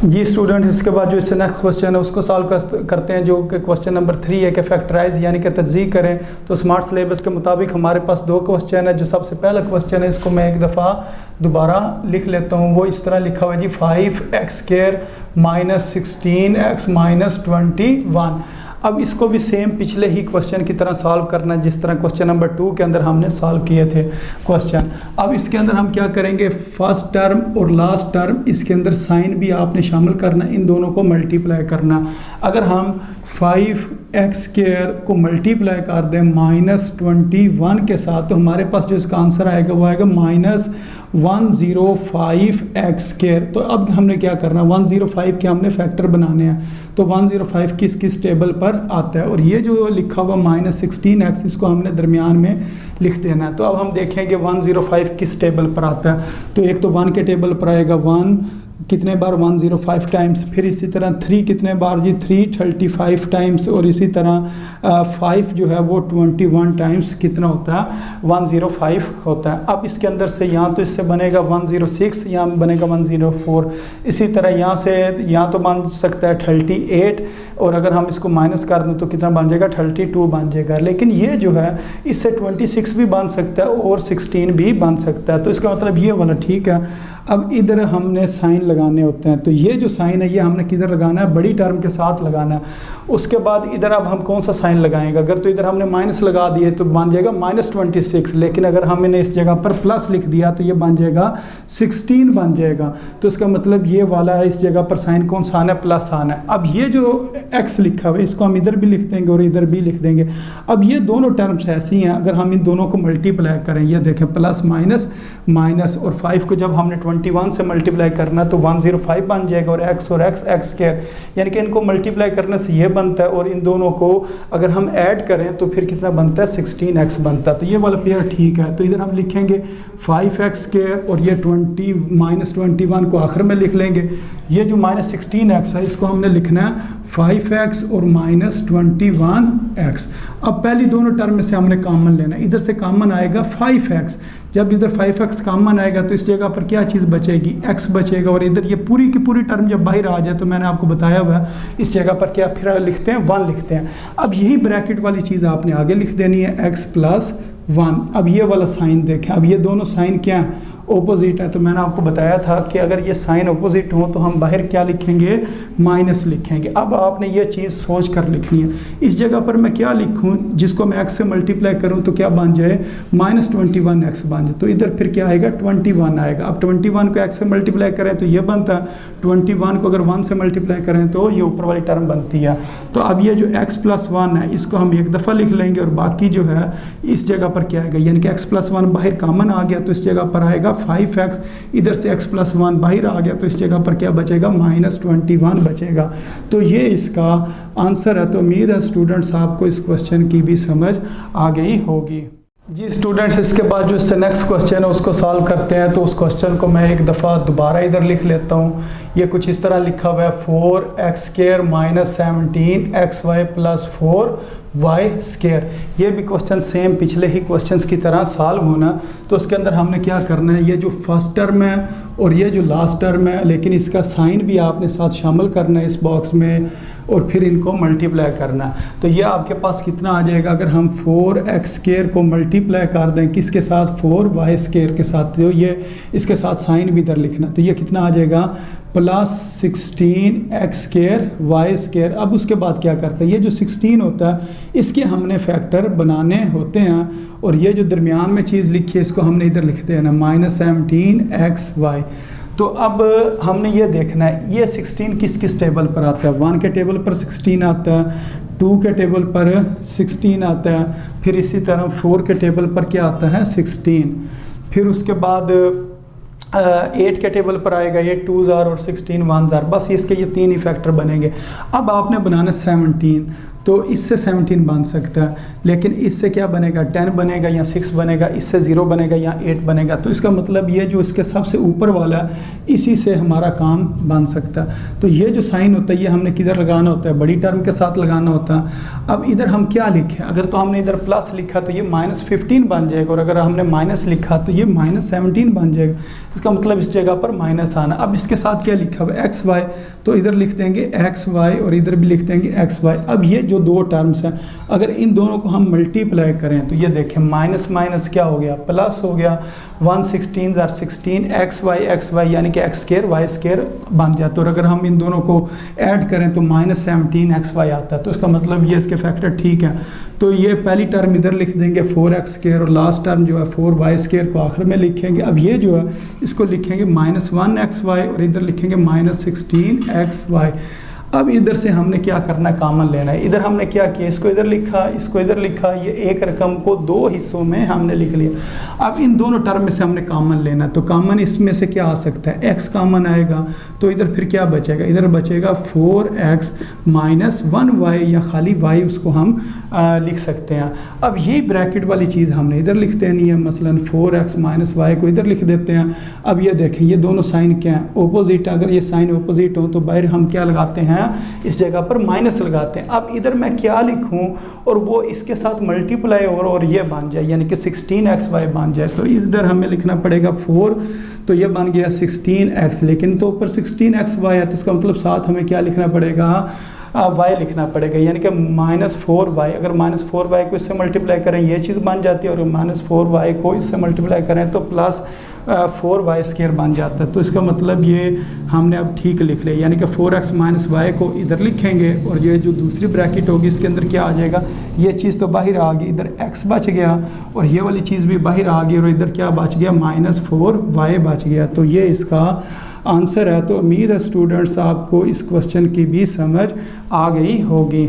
जी student, इसके बाद जो इससे नेक्स्ट क्वेश्चन है उसको सॉल्व करते हैं, जो कि क्वेश्चन नंबर 3 है कि फैक्टराइज यानी कि तज्ज़ीह करें। तो स्मार्ट सिलेबस के मुताबिक हमारे पास 2 क्वेश्चन है। जो सबसे पहला क्वेश्चन है इसको मैं एक दफ़ा दोबारा लिख लेता हूँ। वो इस तरह लिखा हुआ है जी 5x² - 16x - 21। अब इसको भी सेम पिछले ही क्वेश्चन की तरह सॉल्व करना है, जिस तरह क्वेश्चन नंबर 2 के अंदर हमने सॉल्व किए थे क्वेश्चन। अब इसके अंदर हम क्या करेंगे, फर्स्ट टर्म और लास्ट टर्म इसके अंदर साइन भी आपने शामिल करना, इन दोनों को मल्टीप्लाई करना। अगर हम 5x² को मल्टीप्लाई कर दें -21 के साथ, तो हमारे पास जो इसका आंसर आएगा वो आएगा -105x²। तो अब हमने क्या करना, 105 के हमने फैक्टर बनाने हैं। तो 105 किस टेबल पर आता है, और ये जो लिखा हुआ -16x इसको हमने दरमियान में लिख देना है। तो अब हम देखेंगे 105 किस टेबल पर आता है। तो एक तो 1 के टेबल पर आएगा 1 कितने बार 105 टाइम्स, फिर इसी तरह 3 कितने बार जी 335 टाइम्स, और इसी तरह 5 जो है वो 21 टाइम्स कितना होता है 105 होता है। अब इसके अंदर से यहाँ तो इससे बनेगा 106, यहाँ बनेगा 104, इसी तरह यहाँ से यहाँ तो बन सकता है 38, और अगर हम इसको माइनस कर दें तो कितना बन जाएगा 32 बन जाएगा। लेकिन ये जो है इससे 26 भी बन सकता है और 16 भी बन सकता है। तो इसका मतलब ये वाला ठीक है। अब इधर हमने साइन लगाने होते हैं, तो ये जो साइन है ये हमने किधर लगाना है, बड़ी टर्म के साथ लगाना है। उसके बाद इधर अब हम कौन सा साइन लगाएंगे, अगर तो इधर हमने माइनस लगा दिए तो बन जाएगा -26, लेकिन अगर हमने इस जगह पर प्लस लिख दिया तो ये बन जाएगा 16 बन जाएगा। तो इसका मतलब ये वाला है, इस जगह पर साइन कौन सा आना है, प्लस आना है। अब ये जो x लिखा हुआ है इसको हम इधर भी लिख देंगे और इधर भी लिख देंगे। अब ये दोनों टर्म्स ऐसी हैं, अगर हम इन दोनों को मल्टीप्लाई करें, ये देखें प्लस माइनस माइनस, और 5 को जब हमने 21 से मल्टीप्लाई करना तो 105 बन जाएगा, और x x², यानी कि इनको मल्टीप्लाई करने से ये बनता है, और इन दोनों को अगर हम ऐड करें तो फिर कितना बनता है 16x बनता है। तो ये वाला पेयर ठीक है। तो इधर हम लिखेंगे 5x² और ये 21 को आखिर में लिख लेंगे। ये जो -16x है इसको हमने लिखना है 5x और -21x। अब पहली दोनों टर्म में से हमने कॉमन लेना है, इधर से कॉमन आएगा 5x। जब इधर 5x कॉमन आएगा तो इस जगह पर क्या चीज़ बचेगी, x बचेगा, और इधर ये पूरी की पूरी टर्म जब बाहर आ जाए तो मैंने आपको बताया हुआ इस जगह पर क्या फिर लिखते हैं 1 लिखते हैं। अब यही ब्रैकेट वाली चीज़ आपने आगे लिख देनी है x + 1। अब ये वाला साइन देखें, अब ये दोनों साइन क्या है, ऑपोजिट है। तो मैंने आपको बताया था कि अगर ये साइन ऑपोजिट हो तो हम बाहर क्या लिखेंगे, माइनस लिखेंगे। अब आपने ये चीज़ सोच कर लिखनी है। इस जगह पर मैं क्या लिखूं, जिसको मैं x से मल्टीप्लाई करूं तो क्या बन जाए -21x बन जाए। तो इधर फिर क्या आएगा 21 आएगा। अब 21 को x से मल्टीप्लाई करें तो ये बनता है, 21 को अगर 1 से मल्टीप्लाई करें तो ये ऊपर वाली टर्म बनती है। तो अब ये जो x + 1 है इसको हम एक दफ़ा लिख लेंगे, और बाकी जो है इस जगह पर क्या आएगा, यानी कि x + 1 बाहर कॉमन आ गया तो इस जगह पर आएगा 5x, इधर से x + 1 बाहर आ गया तो इस जगह पर क्या बचेगा -21 बचेगा। तो ये इसका आंसर है। तो उम्मीद है स्टूडेंट्स आपको इस क्वेश्चन की भी समझ आ गई होगी। जी स्टूडेंट्स, इसके बाद जो इससे नेक्स्ट क्वेश्चन है उसको सॉल्व करते हैं। तो उस क्वेश्चन को मैं एक दफ़ा दोबारा इधर लिख लेता हूँ। ये कुछ इस तरह लिखा हुआ है 4x² - 17xy + 4y²। ये भी क्वेश्चन सेम पिछले ही क्वेश्चंस की तरह सॉल्व होना। तो उसके अंदर हमने क्या करना है, ये जो फर्स्ट टर्म है और ये जो लास्ट टर्म है, लेकिन इसका साइन भी आपने साथ शामिल करना है इस बॉक्स में, और फिर इनको मल्टीप्लाई करना। तो ये आपके पास कितना आ जाएगा, अगर हम 4x² को मल्टीप्लाई कर दें किसके साथ, 4y² के साथ, तो ये इसके साथ साइन भी इधर लिखना। तो ये कितना आ जाएगा +16x² y²। अब उसके बाद क्या करते हैं, ये जो 16 होता है इसके हमने फैक्टर बनाने होते हैं, और ये जो दरमियान में चीज़ लिखी है इसको हमने इधर लिखते हैं ना -17xy। तो अब हमने ये देखना है ये 16 किस किस टेबल पर आता है। 1 के टेबल पर 16 आता है, 2 के टेबल पर 16 आता है, फिर इसी तरह 4 के टेबल पर क्या आता है 16, फिर उसके बाद 8 के टेबल पर आएगा ये 2s और 16 1s। बस इसके ये 3 ही फैक्टर बनेंगे। अब आपने बनाना 17, तो इससे 17 बन सकता है, लेकिन इससे क्या बनेगा 10 बनेगा या 6 बनेगा, इससे 0 बनेगा या 8 बनेगा। तो इसका मतलब ये जो इसके सबसे ऊपर वाला है इसी से हमारा काम बन सकता है। तो ये जो साइन होता है ये हमने किधर लगाना होता है, बड़ी टर्म के साथ लगाना होता है। अब इधर हम क्या लिखें, अगर तो हमने इधर प्लस लिखा तो ये -15 बन जाएगा, और अगर हमने माइनस लिखा तो ये -17 बन जाएगा। इसका मतलब इस जगह पर माइनस आना। अब इसके साथ क्या लिखा हुआ एक्स वाई, तो इधर लिख देंगे एक्स वाई और इधर भी लिख देंगे एक्स वाई। अब ये जो दो टर्म्स हैं अगर इन दोनों को हम मल्टीप्लाई करें तो ये देखें माइनस माइनस क्या हो गया, प्लस हो गया। 1/16 are 16 एक्स वाई यानी कि एक्स स्क्वायर वाई स्क्वायर बन जाता है। और अगर हम इन दोनों को ऐड करें तो -17 एक्स वाई आता है। तो इसका मतलब ये इसके फैक्टर ठीक है। तो ये पहली टर्म इधर लिख देंगे 4x स्क्वायर, और लास्ट टर्म जो है 4y स्क्वायर को आखिर में लिखेंगे। अब ये जो है इसको लिखेंगे -1xy और इधर लिखेंगे -16xy। अब इधर से हमने क्या करना है, कॉमन लेना है। इधर हमने क्या किया, इसको इधर लिखा, इसको इधर लिखा, ये एक रकम को दो हिस्सों में हमने लिख लिया। अब इन दोनों टर्म में से हमने कॉमन लेना है। तो कॉमन इसमें से क्या आ सकता है, x कॉमन आएगा, तो इधर फिर क्या बचेगा, इधर बचेगा 4x - 1y या खाली y उसको हम लिख सकते हैं। अब ये ब्रैकेट वाली चीज़ हमने इधर लिख देनी है, मसलन 4x - y को इधर लिख देते हैं। अब ये देखें ये दोनों साइन क्या हैं, ओपोजिट। अगर ये साइन ओपोजिट हो तो बाहर हम क्या लगाते हैं, इस जगह पर माइनस लगाते हैं। अब इधर मैं क्या लिखूं और वो इसके साथ मल्टीप्लाई और ये बन जाए यानी कि 16xy बन जाए। तो इधर हमें लिखना पड़ेगा 4, तो ये बन गया 16x, लेकिन तो ऊपर 16xy है तो इसका मतलब साथ हमें क्या लिखना पड़ेगा, y लिखना पड़ेगा यानी कि -4y। अगर -4y को इससे मल्टीप्लाई करें ये चीज़ बन जाती है, और -4y को इससे मल्टीप्लाई करें तो +4y स्क्वायर बन जाता है। तो इसका मतलब ये हमने अब ठीक लिख लिया, यानी कि 4x - y को इधर लिखेंगे और ये जो दूसरी ब्रैकेट होगी इसके अंदर क्या आ जाएगा, ये चीज़ तो बाहर आ गई, इधर x बच गया और ये वाली चीज़ भी बाहर आ गई, और इधर क्या बच गया, -4y बच गया। तो ये इसका आंसर है। तो उम्मीद है स्टूडेंट्स आपको इस क्वेश्चन की भी समझ आ गई होगी।